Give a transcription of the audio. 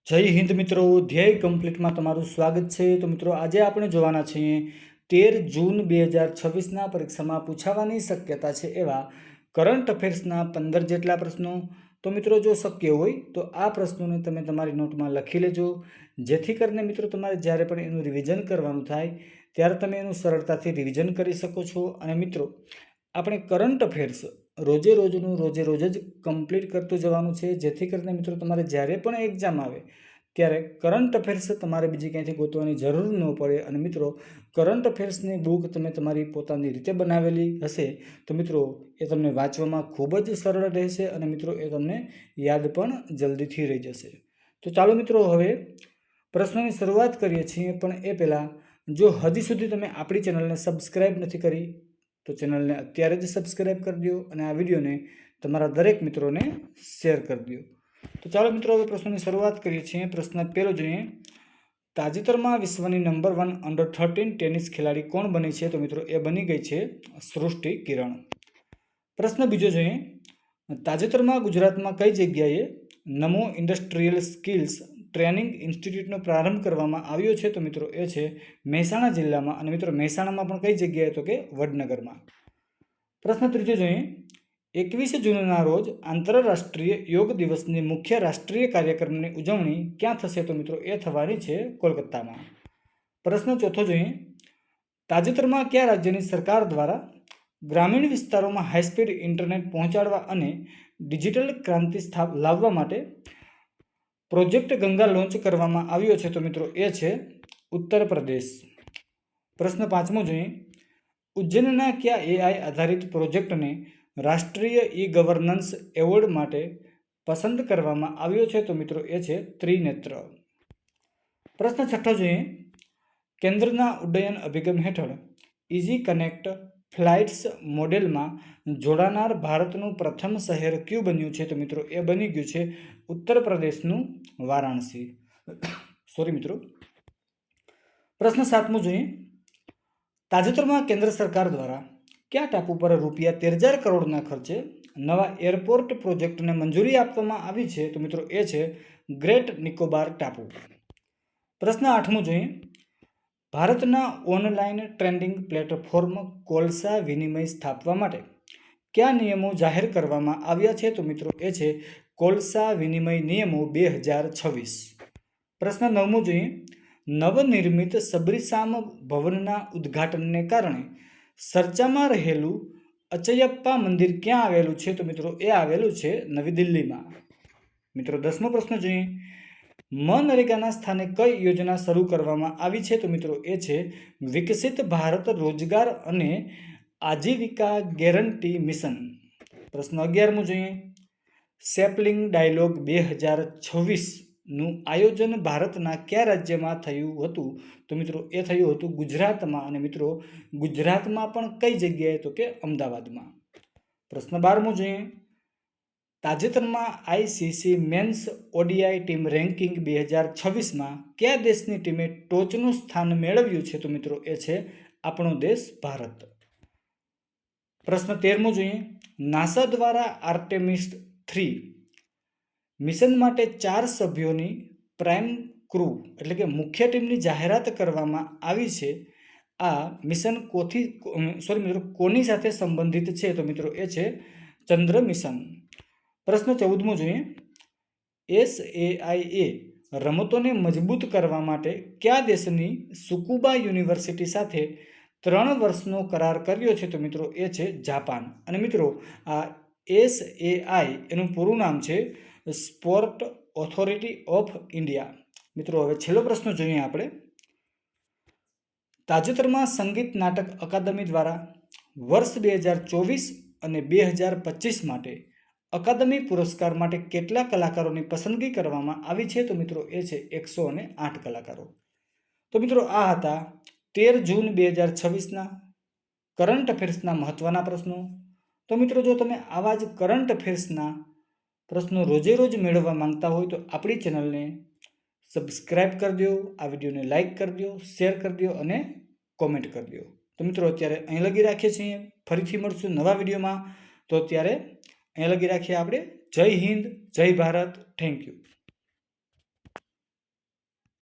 જય હિન્દ મિત્રો, ધ્યેય કમ્પ્લીટમાં તમારું સ્વાગત છે। તો મિત્રો આજે આપણે જોવાના છીએ 13 જૂન 2026ના પરીક્ષામાં પૂછાવાની શક્યતા છે એવા કરંટ અફેર્સના 15 જેટલા પ્રશ્નો। તો મિત્રો જો શક્ય હોય તો આ પ્રશ્નોને તમે તમારી નોટમાં લખી લેજો, જેથી કરીને મિત્રો તમારે જ્યારે પણ એનું રિવિઝન કરવાનું થાય ત્યારે તમે એનું સરળતાથી રિવિઝન કરી શકો છો। અને મિત્રો આપણે કરંટ અફેર્સ રોજે રોજ જ કમ્પ્લીટ કરતું જવાનું છે, જેથી કરીને મિત્રો તમારે જ્યારે પણ એક્ઝામ આવે ત્યારે કરંટ અફેર્સ તમારે બીજી ક્યાંયથી ગોતવાની જરૂર ન પડે। અને મિત્રો કરંટ અફેર્સની બુક તમે તમારી પોતાની રીતે બનાવેલી હશે તો મિત્રો એ તમને વાંચવામાં ખૂબ જ સરળ રહેશે અને મિત્રો એ તમને યાદ પણ જલ્દીથી રહી જશે। તો ચાલો મિત્રો હવે પ્રશ્નોની શરૂઆત કરીએ છીએ, પણ એ પહેલાં જો હજી સુધી તમે આપણી ચેનલને સબસ્ક્રાઈબ નથી કરી તો ચેનલને અત્યારે જ સબસ્ક્રાઈબ કરી દો અને આ વિડીયોને તમારા દરેક મિત્રોને શેર કરી દો। તો ચાલો મિત્રો હવે પ્રશ્નોની શરૂઆત કરીએ છીએ। પ્રશ્ન પહેલો જોઈએ, તાજેતરમાં વિશ્વની નંબર 1 અંડર 13 ટેનિસ ખેલાડી કોણ બની છે? તો મિત્રો એ બની ગઈ છે સૃષ્ટિ કિરણ। પ્રશ્ન બીજો જોઈએ, તાજેતરમાં ગુજરાતમાં કઈ જગ્યાએ નમો ઇન્ડસ્ટ્રીયલ સ્કિલ્સ ટ્રેનિંગ ઇન્સ્ટિટ્યૂટનો પ્રારંભ કરવામાં આવ્યો છે? તો મિત્રો એ છે મહેસાણા જિલ્લામાં, અને મિત્રો મહેસાણામાં પણ કઈ જગ્યાએ? તો કે વડનગરમાં। પ્રશ્ન ત્રીજો જોઈએ, 21 જૂનના રોજ આંતરરાષ્ટ્રીય યોગ દિવસની મુખ્ય રાષ્ટ્રીય કાર્યક્રમની ઉજવણી ક્યાં થશે? તો મિત્રો એ થવાની છે કોલકાતામાં। પ્રશ્ન ચોથો જોઈએ, તાજેતરમાં કયા રાજ્યની સરકાર દ્વારા ગ્રામીણ વિસ્તારોમાં હાઈસ્પીડ ઇન્ટરનેટ પહોંચાડવા અને ડિજિટલ ક્રાંતિ લાવવા માટે પ્રોજેક્ટ ગંગા લોન્ચ કરવામાં આવ્યો છે? તો મિત્રો એ છે ઉત્તર પ્રદેશ। પ્રશ્ન પાંચમો જોઈએ, ઉજ્જૈનના કયા એઆઈ આધારિત પ્રોજેક્ટને રાષ્ટ્રીય ઈ ગવર્નન્સ એવોર્ડ માટે પસંદ કરવામાં આવ્યો છે? તો મિત્રો એ છે ત્રિનેત્ર। પ્રશ્ન છઠ્ઠો જોઈએ, કેન્દ્રના ઉડ્ડયન અભિગમ હેઠળ ઇઝી કનેક્ટ ફ્લાઇટ્સ મોડેલમાં જોડાનાર ભારતનું પ્રથમ શહેર કયું બન્યું છે? તો મિત્રો એ બની ગયું છે ઉત્તર પ્રદેશનું વારાણસી। સોરી મિત્રો। પ્રશ્ન સાતમો જોઈએ, તાજેતરમાં કેન્દ્ર સરકાર દ્વારા કયા ટાપુ પર રૂપિયા 13,000 કરોડના ખર્ચે નવા એરપોર્ટ પ્રોજેક્ટને મંજૂરી આપવામાં આવી છે? તો મિત્રો એ છે ગ્રેટ નિકોબાર ટાપુ। પ્રશ્ન આઠમો જોઈએ, ભારતના ઓનલાઈન ટ્રેડિંગ પ્લેટફોર્મ કોલસા વિનિમય સ્થાપવા માટે કયા નિયમો જાહેર કરવામાં આવ્યા છે? તો મિત્રો એ છે કોલસા વિનિમય નિયમો 2026। પ્રશ્ન નવમો જોઈએ, નવનિર્મિત સબરીસામ ભવનના ઉદ્ઘાટનને કારણે ચર્ચામાં રહેલું અચયપ્પા મંદિર ક્યાં આવેલું છે? તો મિત્રો એ આવેલું છે નવી દિલ્હીમાં। મિત્રો 10મો પ્રશ્ન જોઈએ, મનરેગાના સ્થાને કઈ યોજના શરૂ કરવામાં આવી છે? તો મિત્રો એ છે વિકસિત ભારત રોજગાર અને આજીવિકા ગેરંટી મિશન। પ્રશ્ન 11મો જોઈએ, સેપલિંગ ડાયલોગ 2026નું આયોજન ભારતના કયા રાજ્યમાં થયું હતું? તો મિત્રો એ થયું હતું ગુજરાતમાં, અને મિત્રો ગુજરાતમાં પણ કઈ જગ્યાએ? તો કે અમદાવાદમાં। પ્રશ્ન 12મો જોઈએ, તાજેતરમાં ICC men's ODI team ranking 2026માં કયા દેશની ટીમે ટોચનું સ્થાન મેળવ્યું છે? તો મિત્રો એ છે આપણો દેશ ભારત। પ્રશ્ન 13મો જોઈએ, નાસા દ્વારા આર્ટેમિસ 3 મિશન માટે 4 સભ્યોની પ્રાઇમ ક્રૂ એટલે કે મુખ્ય ટીમની જાહેરાત કરવામાં આવી છે। આ મિશન કોની સાથે સંબંધિત છે? તો મિત્રો એ છે ચંદ્ર મિશન। પ્રશ્ન 14મો જોઈએ, SAIએ રમતોને મજબૂત કરવા માટે કયા દેશની સુકુબા યુનિવર્સિટી સાથે 3 વર્ષનો કરાર કર્યો છે? તો મિત્રો એ છે જાપાન। અને મિત્રો આ SAI એનું પૂરું નામ છે સ્પોર્ટ ઓથોરિટી ઓફ ઇન્ડિયા। મિત્રો હવે છેલ્લો પ્રશ્ન જોઈએ આપણે, તાજેતરમાં સંગીત નાટક અકાદમી દ્વારા વર્ષ 2024 અને 2025 માટે અકાદમી પુરસ્કાર માટે કેટલા કલાકારોની પસંદગી કરવામાં આવી છે? તો મિત્રો એ છે 108 કલાકારો। તો મિત્રો આ હતા 13 જૂન 2026ના કરંટ અફેર્સના મહત્વના પ્રશ્નો। તો મિત્રો જો તમે આવા જ કરંટ અફેર્સના પ્રશ્નો રોજે રોજ મેળવવા માંગતા હોય તો આપણી ચેનલને સબસ્ક્રાઈબ કરી દો, આ વિડીયોને લાઇક કરી દો, શેર કરી દો અને કોમેન્ટ કરી દો। તો મિત્રો અત્યારે અહીં લગી રાખીએ છીએ, ફરીથી મળશું નવા વિડીયોમાં। તો અત્યારે અહીં લગી રાખીએ આપણે। જય હિન્દ, જય ભારત, થેન્ક યુ।